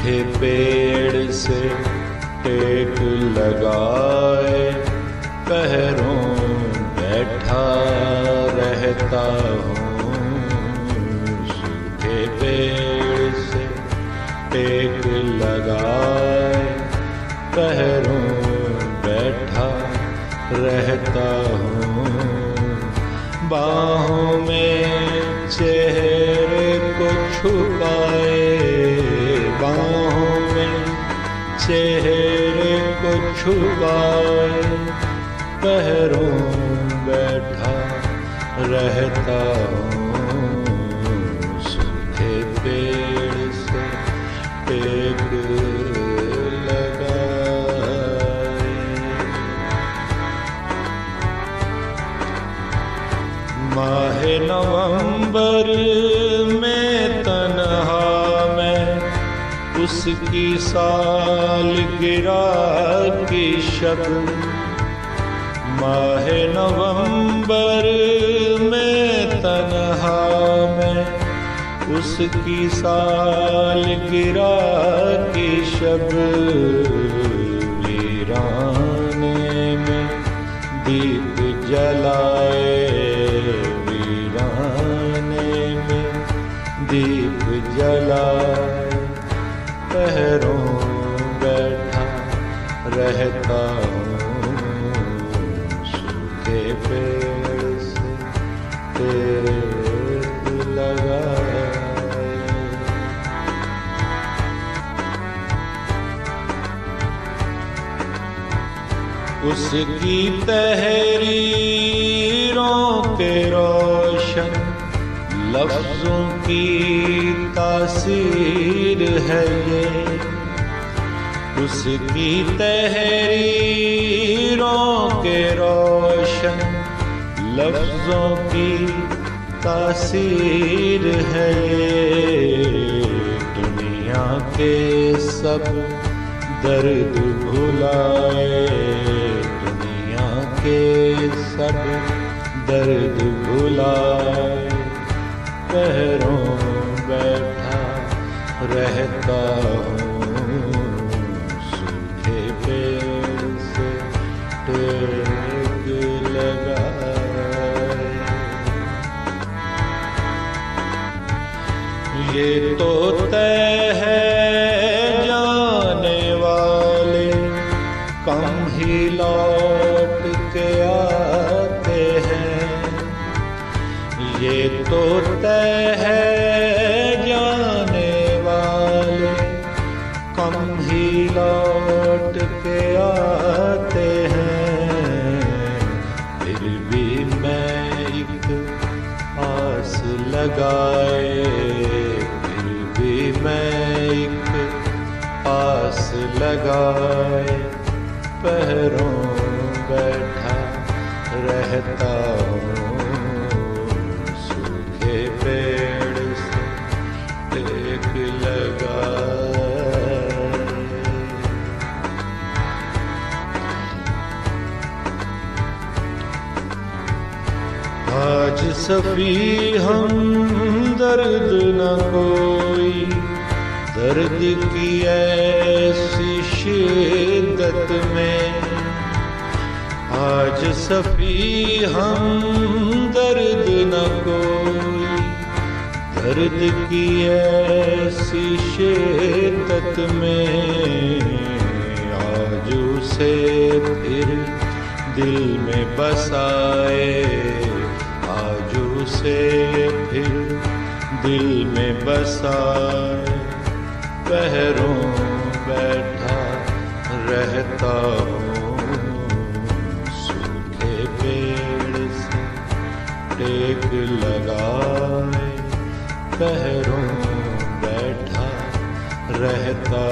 सूखे पेड़ से टेक लगाए पैरों बैठा रहता हूँ। सूखे पेड़ से टेक लगाए पैरों बैठा रहता हूँ। बाहों में चेहरे को छुपाए, बाहों में चेहरे को छुपाए पैरों बैठा रहता हूँ। सूखे पेड़ से टेक लगाए। माहे नवंबर में तन्हा मैं उसकी सालगिरह की शब, माहे नवंबर में तन्हा मैं उसकी सालगिरह की शब। वीराने में दीप जलाए, वीराने में दीप जलाए पैरों बैठा रहता हूँ। सूखे पेड़ से टेक लगाए। उसकी तहरीरों के रोशन लफ्जों की तासीर है ये, उसकी तहरीरों के रोशन लफ्जों की तासीर है ये। दुनिया के सब दर्द भुलाए, दुनिया के सब दर्द भुलाए पैरों बैठा रहता हूँ। सूखे पेड़ से टेक लगाए। ये तो तय है जाने वाले कम ही लौट के आते हैं। ये तो तय है जाने वाले कम ही लौट के आते हैं। फिर भी मैं एक आस लगाए, फिर भी मैं एक आस लगाए पैरों बैठा रहता हूँ। पेड़ से टेक लगाए। आज सफी हम दर्द न कोई, दर्द की ऐसी शिद्दत में। आज सफी हम दर्द न कोई, दर्द की ऐसी शिद्दत में। आज उसे फिर दिल में बसाए, आज उसे फिर दिल में बसाए पैरों बैठा रहता हूँ। सूखे पेड़ से टेक लगाए पैरों बैठा रहता